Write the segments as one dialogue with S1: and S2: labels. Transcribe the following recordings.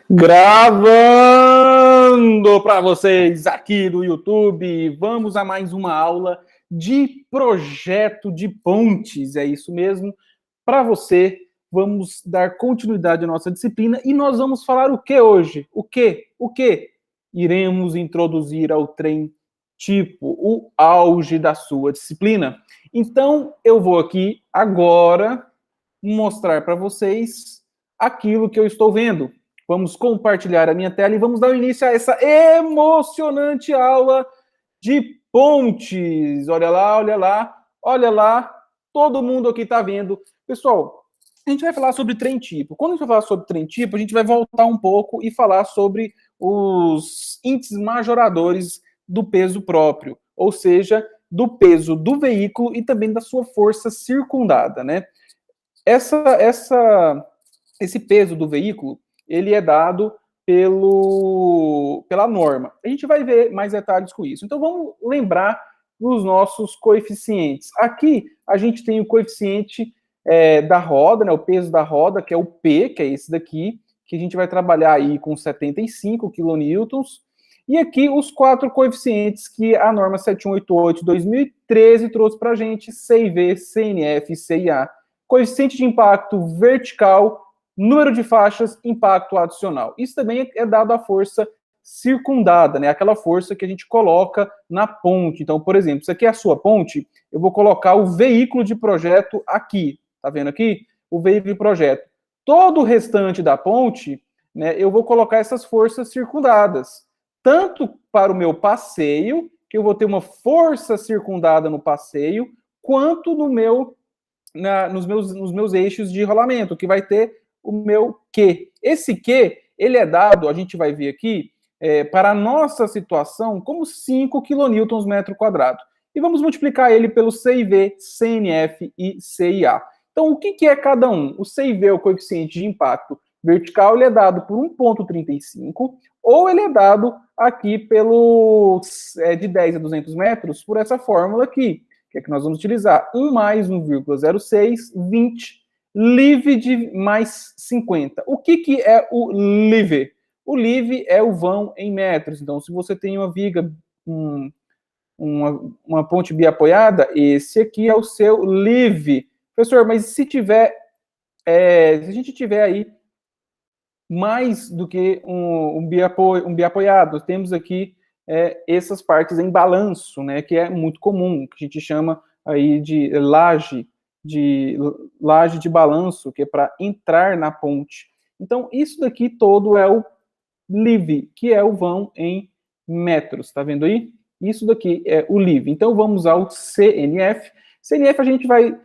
S1: Gravando para vocês aqui do YouTube, vamos a mais uma aula de projeto de pontes, é isso mesmo. Para você, vamos dar continuidade à nossa disciplina e nós vamos falar o que hoje? O que? Iremos introduzir ao trem tipo, o auge da sua disciplina. Então, eu vou aqui agora mostrar para vocês aquilo que eu estou vendo. Vamos compartilhar a minha tela e vamos dar início a essa emocionante aula de pontes. Olha lá, olha lá, olha lá. Todo mundo aqui está vendo. Pessoal, a gente vai falar sobre trem tipo. Quando a gente vai falar sobre trem tipo, a gente vai voltar um pouco e falar sobre os índices majoradores do peso próprio, ou seja, do peso do veículo e também da sua força circundada, né? Esse peso do veículo, ele é dado pela norma. A gente vai ver mais detalhes com isso. Então, vamos lembrar dos nossos coeficientes. Aqui, a gente tem o coeficiente da roda, né, o peso da roda, que é o P, que é esse daqui, que a gente vai trabalhar aí com 75 kN. E aqui os 4 coeficientes que a norma 7188/2013 trouxe para a gente, CIV, CNF e CIA. Coeficiente de impacto vertical, número de faixas, impacto adicional. Isso também é dado à força circundada, né? Aquela força que a gente coloca na ponte. Então, por exemplo, isso aqui é a sua ponte, eu vou colocar o veículo de projeto aqui. Tá vendo aqui? O veículo de projeto. Todo o restante da ponte, né, eu vou colocar essas forças circundadas. Tanto para o meu passeio, que eu vou ter uma força circundada no passeio, quanto no meu nos meus eixos de rolamento, que vai ter o meu Q. Esse Q, ele é dado, a gente vai ver aqui, para a nossa situação, como 5 kN/m². E vamos multiplicar ele pelo CIV, CNF e CIA. Então, o que é cada um? O CIV é o coeficiente de impacto vertical, ele é dado por 1,35, ou ele é dado aqui de 10 a 200 metros, por essa fórmula aqui, que nós vamos utilizar 1 mais 1,06, 20, live de mais 50. O que é o live? O live é o vão em metros. Então, se você tem uma viga, uma ponte biapoiada, esse aqui é o seu live. Professor, mas se a gente tiver aí mais do que um biapoiado, temos aqui essas partes em balanço, né, que é muito comum, que a gente chama aí de laje de balanço, que é para entrar na ponte. Então, isso daqui todo é o live, que é o vão em metros, tá vendo aí? Isso daqui é o live. Então, vamos ao CNF. CNF a gente vai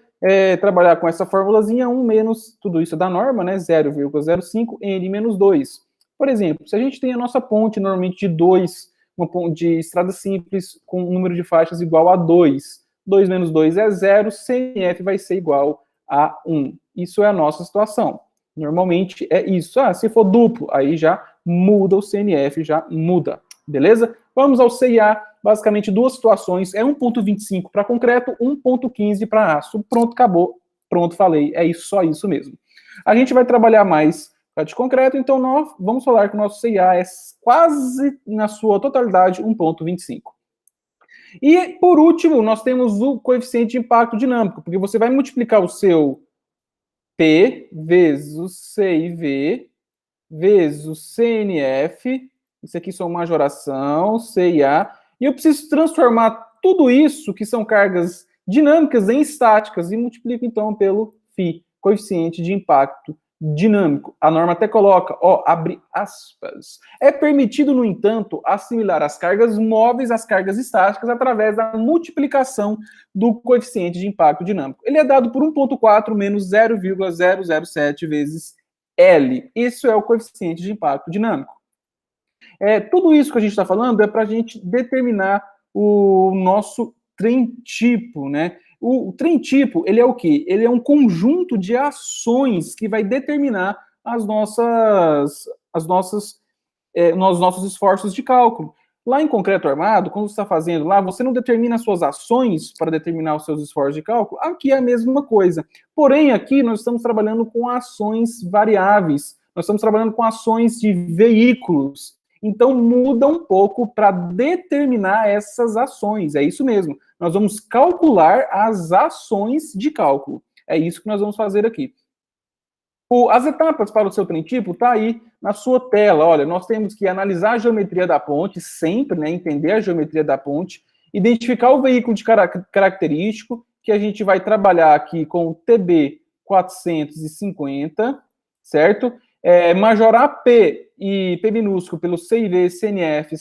S1: trabalhar com essa formulazinha, 1 menos, tudo isso da norma, né, 0,05, N menos 2. Por exemplo, se a gente tem a nossa ponte normalmente de 2, uma ponte de estrada simples com um número de faixas igual a 2, 2 menos 2 é 0, CNF vai ser igual a 1. Isso é a nossa situação. Normalmente é isso. Se for duplo, aí já muda o CNF, já muda. Beleza? Vamos ao CIA. Basicamente, duas situações. É 1,25 para concreto, 1,15 para aço. Pronto, acabou. Pronto, falei. É isso, só isso mesmo. A gente vai trabalhar mais de concreto, então nós vamos falar que o nosso CIA é quase, na sua totalidade, 1,25. E, por último, nós temos o coeficiente de impacto dinâmico, porque você vai multiplicar o seu P vezes o CIV vezes o CNF, isso aqui são majoração, CIA, e eu preciso transformar tudo isso, que são cargas dinâmicas, em estáticas, e multiplico, então, pelo φ, coeficiente de impacto dinâmico. A norma até coloca, abre aspas. É permitido, no entanto, assimilar as cargas móveis às cargas estáticas através da multiplicação do coeficiente de impacto dinâmico. Ele é dado por 1,4 menos 0,007 vezes L. Isso é o coeficiente de impacto dinâmico. Tudo isso que a gente está falando é para a gente determinar o nosso trem tipo, né? O trem tipo, ele é o quê? Ele é um conjunto de ações que vai determinar os nossos esforços de cálculo. Lá em concreto armado, quando você está fazendo lá, você não determina as suas ações para determinar os seus esforços de cálculo. Aqui é a mesma coisa. Porém, aqui nós estamos trabalhando com ações variáveis. nós estamos trabalhando com ações de veículos. Então, muda um pouco para determinar essas ações. É isso mesmo. Nós vamos calcular as ações de cálculo. É isso que nós vamos fazer aqui. As etapas para o seu trem tipo está aí na sua tela. Olha, nós temos que analisar a geometria da ponte, sempre, né, entender a geometria da ponte, identificar o veículo de característico, que a gente vai trabalhar aqui com o TB 450, certo? Majorar P e P minúsculo pelo CIV, CNF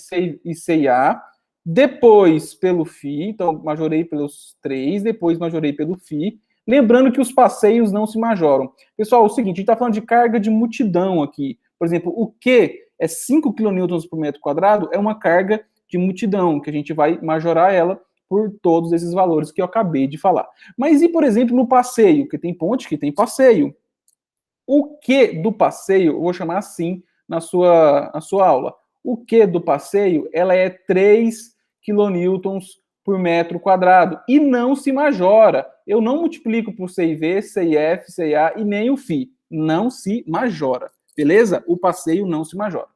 S1: e CIA, depois pelo FI, então majorei pelos 3, depois majorei pelo FI, lembrando que os passeios não se majoram. Pessoal, é o seguinte, a gente está falando de carga de multidão aqui. Por exemplo, o Q é 5 kN por metro quadrado, é uma carga de multidão, que a gente vai majorar ela por todos esses valores que eu acabei de falar. Mas e, por exemplo, no passeio, que tem ponte, que tem passeio? O Q do passeio, eu vou chamar assim na sua aula. O Q do passeio, ela é 3 kN por metro quadrado e não se majora. Eu não multiplico por CIV, CIF, CIA e nem o FI. Não se majora, beleza? O passeio não se majora.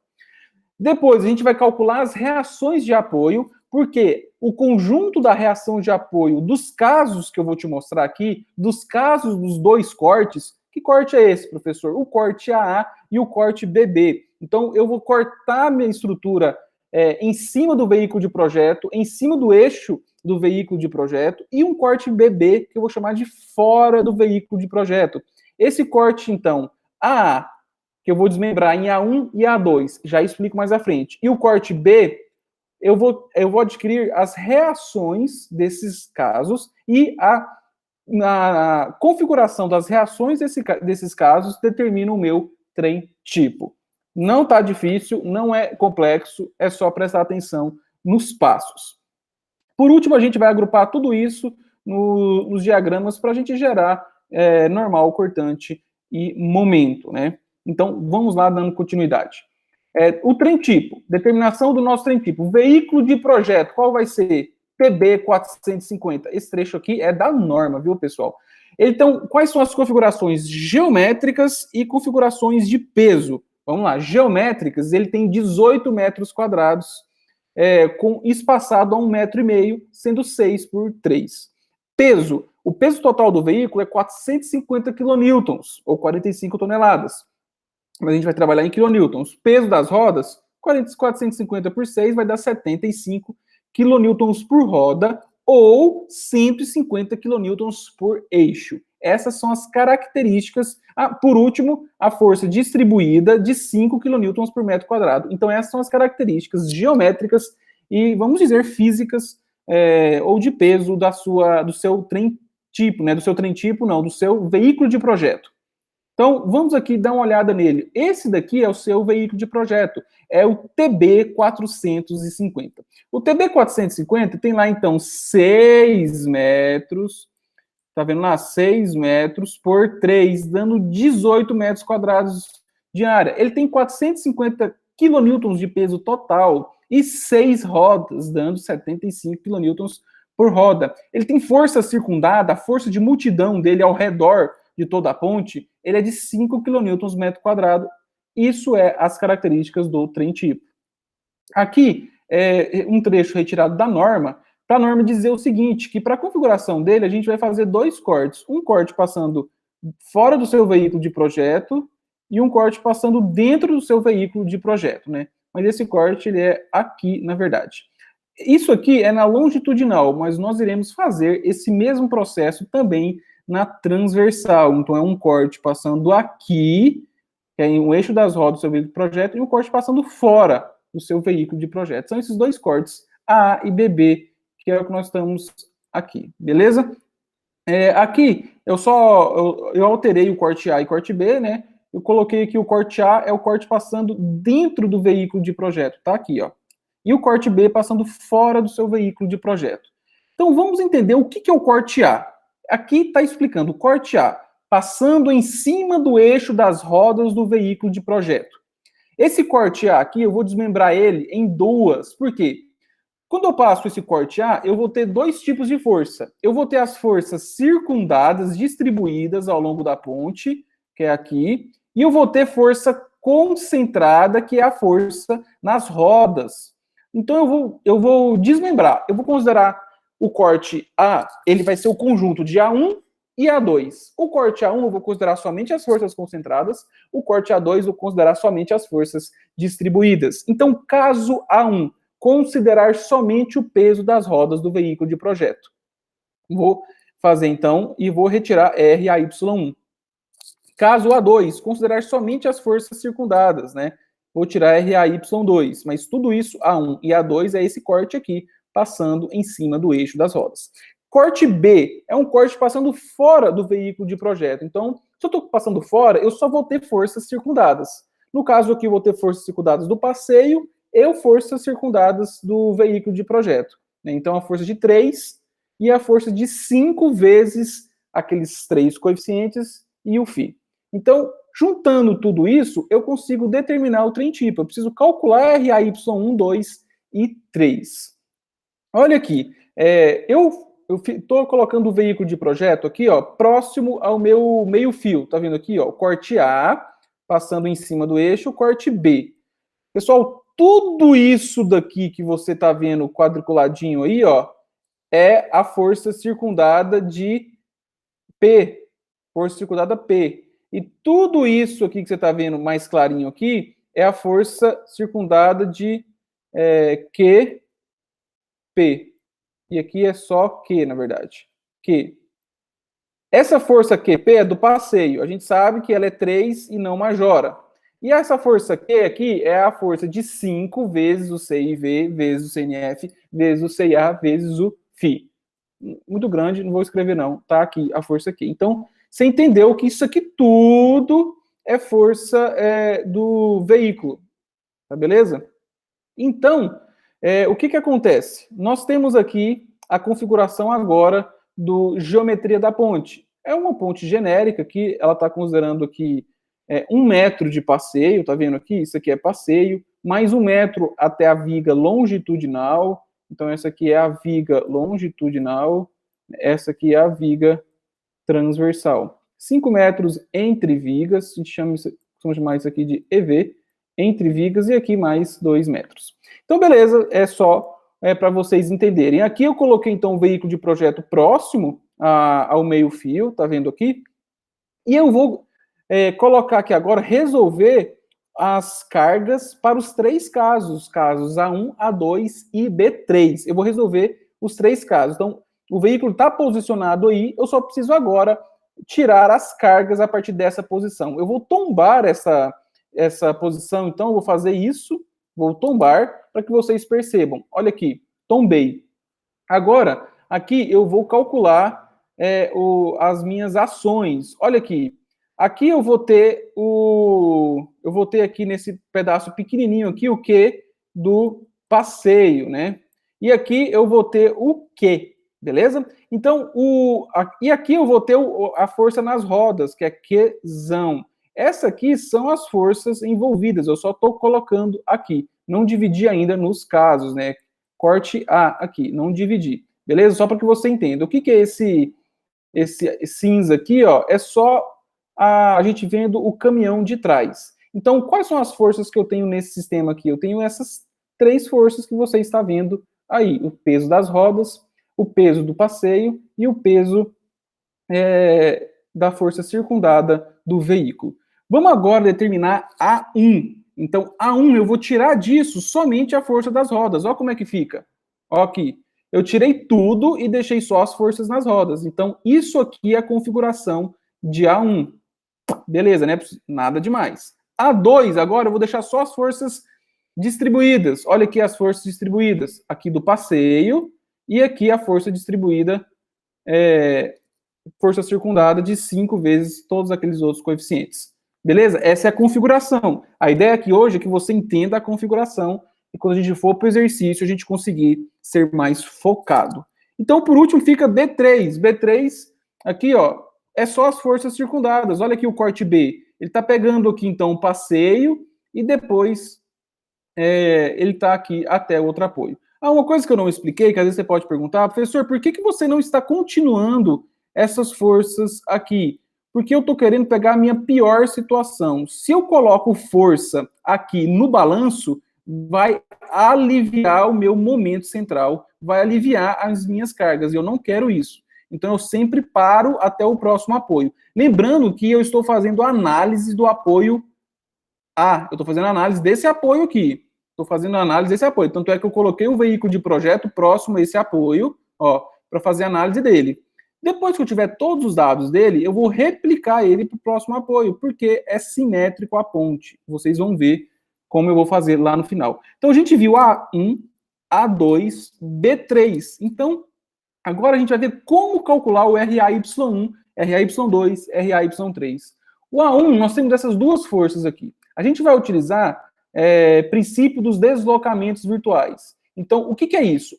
S1: Depois, a gente vai calcular as reações de apoio, porque o conjunto da reação de apoio dos casos que eu vou te mostrar aqui, dos casos dos dois cortes, que corte é esse, professor? O corte AA e o corte BB. Então, eu vou cortar minha estrutura em cima do veículo de projeto, em cima do eixo do veículo de projeto, e um corte BB, que eu vou chamar de fora do veículo de projeto. Esse corte, então, AA, que eu vou desmembrar em A1 e A2, já explico mais à frente. E o corte B, eu vou adquirir as reações desses casos e a configuração das reações desses casos determina o meu trem tipo. Não está difícil, não é complexo, é só prestar atenção nos passos. Por último, a gente vai agrupar tudo isso nos diagramas para a gente gerar normal, cortante e momento, né? Então, vamos lá dando continuidade. O trem tipo, determinação do nosso trem tipo. Veículo de projeto, qual vai ser? TB 450. Esse trecho aqui é da norma, viu, pessoal? Então, quais são as configurações geométricas e configurações de peso? Vamos lá, geométricas, ele tem 18 metros quadrados, com espaçado a 1,5 m, sendo 6 por 3. Peso, o peso total do veículo é 450 kN, ou 45 toneladas. Mas a gente vai trabalhar em kilonewtons. Peso das rodas, 450 por 6 vai dar 75 kN por roda, ou 150 kN por eixo. Essas são as características. Por último, a força distribuída de 5 kN por metro quadrado. Então, essas são as características geométricas e, vamos dizer, físicas ou de peso do seu trem tipo, né? Do seu trem tipo, não, do seu veículo de projeto. Então, vamos aqui dar uma olhada nele. Esse daqui é o seu veículo de projeto. É o TB 450. O TB 450 tem lá, então, 6 metros. Tá vendo lá? 6 metros por 3, dando 18 metros quadrados de área. Ele tem 450 kN de peso total e 6 rodas, dando 75 kN por roda. Ele tem força circundada, a força de multidão dele ao redor de toda a ponte, ele é de 5 kN metro quadrado. Isso é as características do trem tipo. Aqui é um trecho retirado da norma, para a norma dizer o seguinte, que para a configuração dele, a gente vai fazer 2 cortes. Um corte passando fora do seu veículo de projeto e um corte passando dentro do seu veículo de projeto, né? Mas esse corte, ele é aqui, na verdade. Isso aqui é na longitudinal, mas nós iremos fazer esse mesmo processo também na transversal. Então, é um corte passando aqui, que é um eixo das rodas do seu veículo de projeto, e um corte passando fora do seu veículo de projeto. São esses 2 cortes, A e BB, que é o que nós estamos aqui, beleza? Aqui, eu alterei o corte A e corte B, né? Eu coloquei aqui o corte A, é o corte passando dentro do veículo de projeto, tá aqui, ó. E o corte B passando fora do seu veículo de projeto. Então, vamos entender o que é o corte A. Aqui está explicando o corte A, passando em cima do eixo das rodas do veículo de projeto. Esse corte A aqui, eu vou desmembrar ele em 2. Por quê? Quando eu passo esse corte A, eu vou ter 2 tipos de força. Eu vou ter as forças circundadas, distribuídas ao longo da ponte, que é aqui, e eu vou ter força concentrada, que é a força nas rodas. Então, eu vou desmembrar. Eu vou considerar o corte A, ele vai ser o conjunto de A1 e A2. O corte A1 eu vou considerar somente as forças concentradas, o corte A2 eu vou considerar somente as forças distribuídas. Então, caso A1, considerar somente o peso das rodas do veículo de projeto. Vou fazer então e vou retirar R a Y1. Caso A2, considerar somente as forças circundadas, né? Vou tirar R a Y2, mas tudo isso, A1 e A2, é esse corte aqui, passando em cima do eixo das rodas. Corte B é um corte passando fora do veículo de projeto. Então, se eu estou passando fora, eu só vou ter forças circundadas. No caso aqui, eu vou ter forças circundadas do passeio e forças circundadas do veículo de projeto. Então, a força de 3 e a força de 5 vezes aqueles 3 coeficientes e o φ. Então, juntando tudo isso, eu consigo determinar o trem tipo. Eu preciso calcular RAY1, 2 e 3. Olha aqui, eu estou colocando o veículo de projeto aqui, ó, próximo ao meu meio fio. Tá vendo aqui, ó, corte A, passando em cima do eixo, corte B. Pessoal, tudo isso daqui que você está vendo quadriculadinho aí, ó, é a força circundada de P, força circundada P. E tudo isso aqui que você está vendo mais clarinho aqui é a força circundada de QP. E aqui é só Q, na verdade. Q. Essa força QP é do passeio. A gente sabe que ela é 3 e não majora. E essa força Q aqui é a força de 5 vezes o CIV, vezes o CNF, vezes o CIA, vezes o φ. Muito grande, não vou escrever não. Tá aqui a força Q. Então, você entendeu que isso aqui tudo é força do veículo. Tá beleza? Então, o que acontece? Nós temos aqui a configuração agora do geometria da ponte. É uma ponte genérica que ela está considerando aqui 1 metro de passeio, tá vendo aqui? Isso aqui é passeio, mais 1 metro até a viga longitudinal. Então, essa aqui é a viga longitudinal, essa aqui é a viga transversal. 5 metros entre vigas, a gente chama isso aqui de EV, entre vigas, e aqui mais 2 metros. Então, beleza, é só para vocês entenderem. Aqui eu coloquei, então, o veículo de projeto próximo ao meio fio, tá vendo aqui? E eu vou colocar aqui agora, resolver as cargas para os 3 casos A1, A2 e B3. Eu vou resolver os 3 casos. Então, o veículo está posicionado aí, eu só preciso agora tirar as cargas a partir dessa posição. Eu vou tombar essa posição, então eu vou fazer isso, vou tombar, para que vocês percebam. Olha aqui, tombei. Agora, aqui eu vou calcular as minhas ações. Olha aqui. Aqui eu vou ter aqui nesse pedaço pequenininho aqui o Q do passeio, né? E aqui eu vou ter o Q, beleza? Então, e aqui eu vou ter a força nas rodas, que é Qzão. Essa aqui são as forças envolvidas, eu só estou colocando aqui. Não dividi ainda nos casos, né? Corte A aqui, não dividi. Beleza? Só para que você entenda. O que é esse cinza aqui, ó? É só a gente vendo o caminhão de trás. Então, quais são as forças que eu tenho nesse sistema aqui? Eu tenho essas 3 forças que você está vendo aí. O peso das rodas, o peso do passeio e o peso da força circundada do veículo. Vamos agora determinar A1. Então, A1, eu vou tirar disso somente a força das rodas. Olha como é que fica. Olha aqui. Eu tirei tudo e deixei só as forças nas rodas. Então, isso aqui é a configuração de A1. Beleza, né? Nada demais. A2, agora eu vou deixar só as forças distribuídas. Olha aqui as forças distribuídas. Aqui do passeio e aqui a força distribuída, força circundada de 5 vezes todos aqueles outros coeficientes. Beleza? Essa é a configuração. A ideia aqui hoje é que você entenda a configuração e quando a gente for para o exercício, a gente conseguir ser mais focado. Então, por último, fica B3. B3, aqui, ó, é só as forças circundadas. Olha aqui o corte B. Ele está pegando aqui, então, o passeio e depois ele está aqui até o outro apoio. Uma coisa que eu não expliquei, que às vezes você pode perguntar, professor, por que você não está continuando essas forças aqui? Porque eu estou querendo pegar a minha pior situação. Se eu coloco força aqui no balanço, vai aliviar o meu momento central, vai aliviar as minhas cargas, e eu não quero isso. Então, eu sempre paro até o próximo apoio. Lembrando que eu estou fazendo análise do apoio A. Eu estou fazendo análise desse apoio aqui. Estou fazendo análise desse apoio. Tanto é que eu coloquei o veículo de projeto próximo a esse apoio, ó, para fazer análise dele. Depois que eu tiver todos os dados dele, eu vou replicar ele para o próximo apoio, porque é simétrico a ponte. Vocês vão ver como eu vou fazer lá no final. Então, a gente viu A1, A2, B3. Então, agora a gente vai ver como calcular o RAY1, RAY2, RAY3. O A1, nós temos essas duas forças aqui. A gente vai utilizar princípio dos deslocamentos virtuais. Então, o que é isso?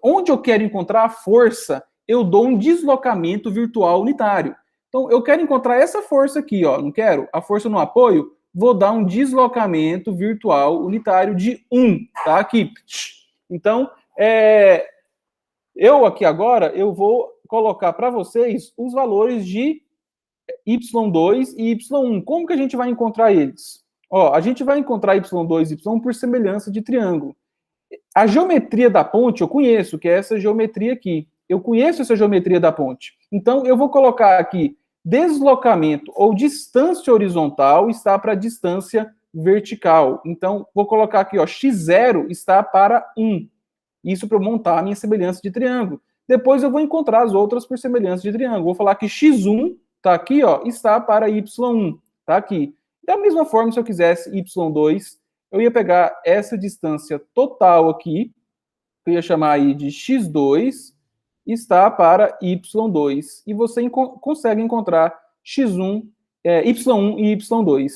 S1: Onde eu quero encontrar a força, eu dou um deslocamento virtual unitário. Então, eu quero encontrar essa força aqui, ó, não quero? A força no apoio, vou dar um deslocamento virtual unitário de 1, tá? Aqui. Então, eu aqui agora, eu vou colocar para vocês os valores de Y2 e Y1. Como que a gente vai encontrar eles? Ó, a gente vai encontrar Y2 e Y1 por semelhança de triângulo. A geometria da ponte eu conheço, que é essa geometria aqui. Eu conheço essa geometria da ponte. Então, eu vou colocar aqui deslocamento ou distância horizontal está para distância vertical. Então, vou colocar aqui, ó, x0 está para 1. Isso para eu montar a minha semelhança de triângulo. Depois eu vou encontrar as outras por semelhança de triângulo. Vou falar que x1 está aqui, ó, está para y1, está aqui. Da mesma forma, se eu quisesse y2, eu ia pegar essa distância total aqui, que eu ia chamar aí de x2, está para y2. E você consegue encontrar y1 e y2.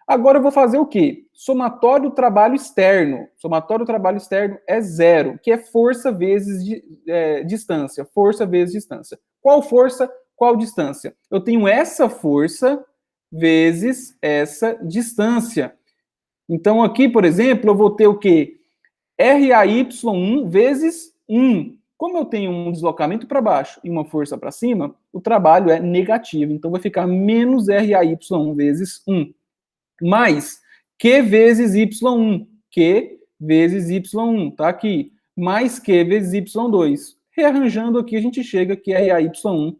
S1: Agora eu vou fazer o quê? Somatório trabalho externo. Somatório trabalho externo é 0, que é força vezes distância. Força vezes distância. Qual força, qual distância? Eu tenho essa força vezes essa distância. Então aqui, por exemplo, eu vou ter o quê? RAY1 vezes 1. Como eu tenho um deslocamento para baixo e uma força para cima, o trabalho é negativo. Então vai ficar menos RAY1 vezes 1. Mais Q vezes Y1. Q vezes Y1, tá aqui. Mais Q vezes Y2. Rearranjando aqui, a gente chega que RAY1,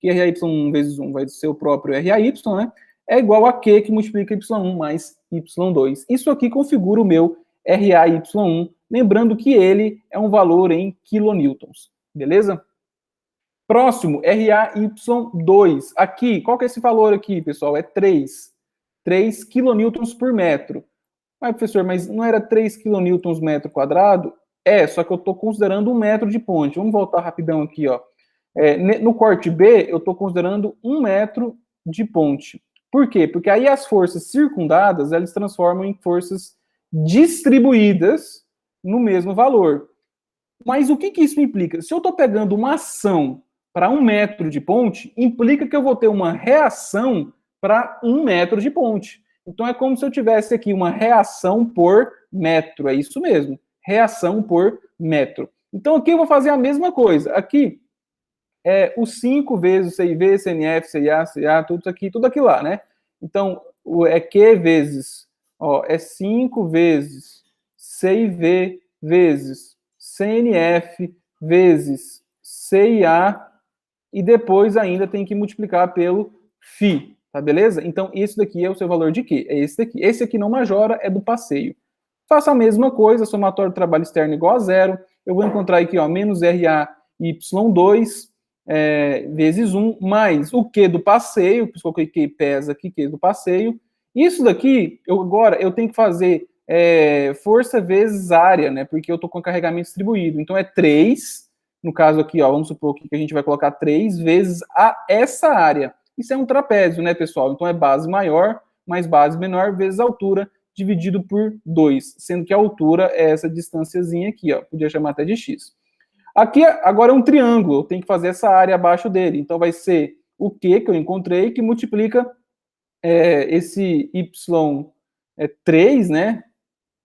S1: que RAY1 vezes 1 vai ser o próprio RAY, né? É igual a Q que multiplica Y1 mais Y2. Isso aqui configura o meu RAY1, lembrando que ele é um valor em kilonewtons, beleza? Próximo, RAY2. Aqui, qual que é esse valor aqui, pessoal? É 3 quilonewtons por metro. Mas, professor, mas não era 3 quilonewtons metro quadrado? É, só que eu estou considerando 1 metro de ponte. Vamos voltar rapidão aqui, ó. No corte B, eu estou considerando 1 metro de ponte. Por quê? Porque aí as forças circundadas, elas transformam em forças distribuídas no mesmo valor. Mas o que isso implica? Se eu estou pegando uma ação para 1 metro de ponte, implica que eu vou ter uma reação para 1 metro de ponte. Então é como se eu tivesse aqui uma reação por metro, é isso mesmo, reação por metro. Então aqui eu vou fazer a mesma coisa. Aqui é o 5 vezes CIV, CNF, CIA, CA, tudo isso aqui, tudo aquilo lá, né? Então é Q vezes, ó, é 5 vezes CIV vezes CNF vezes CIA e depois ainda tem que multiplicar pelo φ. Tá, beleza? Então, isso daqui é o seu valor de quê? É esse daqui. Esse aqui não majora, é do passeio. Faço a mesma coisa, somatório de trabalho externo igual a 0. Eu vou encontrar aqui, ó, menos RAY2 vezes 1, mais o Q do passeio, por isso que eu coloquei pesa aqui, Q do passeio. Isso daqui, agora, eu tenho que fazer força vezes área, né? Porque eu estou com carregamento distribuído. Então, é 3, no caso aqui, ó, vamos supor que a gente vai colocar 3 vezes essa área. Isso é um trapézio, né, pessoal? Então é base maior mais base menor vezes altura dividido por 2, sendo que a altura é essa distânciazinha aqui, ó. Podia chamar até de x. Aqui, agora é um triângulo, eu tenho que fazer essa área abaixo dele. Então vai ser o Q que eu encontrei, que multiplica esse Y3, né?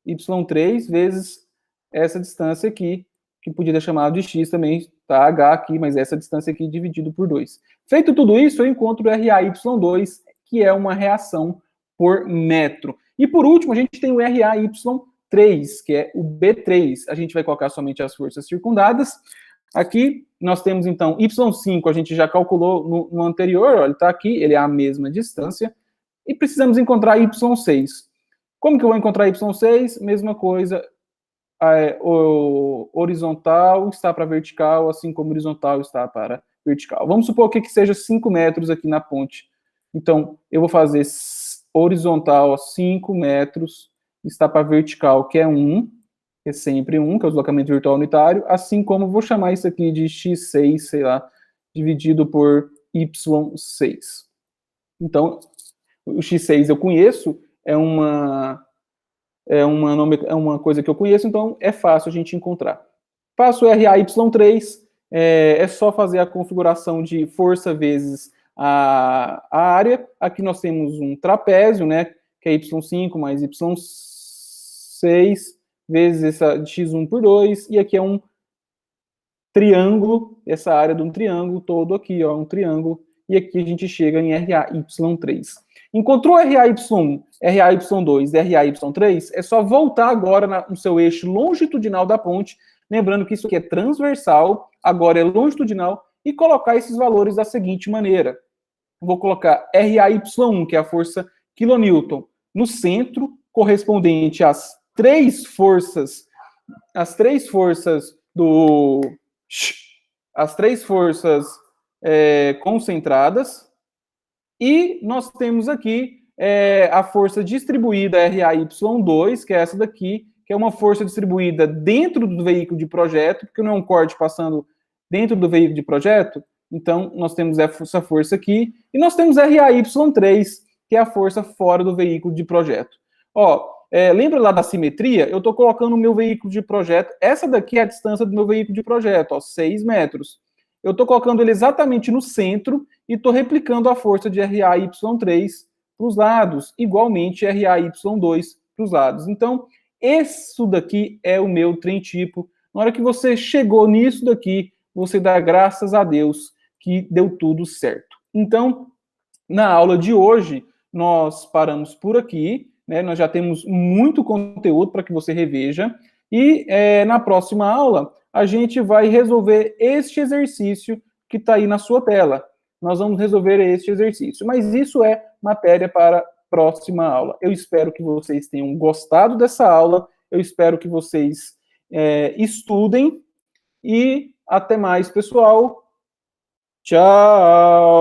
S1: Y3 vezes essa distância aqui, que podia ter chamado de x também, tá H aqui, mas essa distância aqui dividido por 2. Feito tudo isso, eu encontro o RAY2, que é uma reação por metro. E por último, a gente tem o RAY3, que é o B3. A gente vai colocar somente as forças circundadas. Aqui nós temos, então, Y5, a gente já calculou no anterior, ó, ele está aqui, ele é a mesma distância. E precisamos encontrar Y6. Como que eu vou encontrar Y6? Mesma coisa, o horizontal está para vertical, assim como o horizontal está para vertical. Vamos supor que seja 5 metros aqui na ponte. Então, eu vou fazer horizontal 5 metros, está para vertical, que é 1, que é sempre 1, que é o deslocamento virtual unitário, assim como vou chamar isso aqui de x6, sei lá, dividido por y6. Então, o x6 eu conheço, é uma coisa que eu conheço, então é fácil a gente encontrar. Faço o RAY3, é só fazer a configuração de força vezes a área. Aqui nós temos um trapézio, né, que é Y5 mais Y6, vezes essa x1 por 2, e aqui é um triângulo, essa área de um triângulo todo aqui, ó, um triângulo, e aqui a gente chega em RAY3. Encontrou RAY1, RAY2, RAY3, é só voltar agora no seu eixo longitudinal da ponte, lembrando que isso aqui é transversal, agora é longitudinal, e colocar esses valores da seguinte maneira. Vou colocar RAY1, que é a força quilonewton, no centro, correspondente às três forças concentradas, e nós temos aqui a força distribuída RAY2, que é essa daqui, que é uma força distribuída dentro do veículo de projeto, porque não é um corte passando dentro do veículo de projeto, então nós temos essa força aqui, e nós temos RAY3, que é a força fora do veículo de projeto. Ó, lembra lá da simetria? Eu estou colocando o meu veículo de projeto, essa daqui é a distância do meu veículo de projeto, ó, 6 metros. Eu estou colocando ele exatamente no centro e estou replicando a força de RAY3 para os lados, igualmente RAY2 para os lados. Então, isso daqui é o meu trem tipo. Na hora que você chegou nisso daqui, você dá graças a Deus que deu tudo certo. Então, na aula de hoje, nós paramos por aqui, né? Nós já temos muito conteúdo para que você reveja, e na próxima aula, a gente vai resolver este exercício que está aí na sua tela. Nós vamos resolver este exercício, mas isso é matéria para a próxima aula. Eu espero que vocês tenham gostado dessa aula, eu espero que vocês estudem, e até mais, pessoal. Tchau!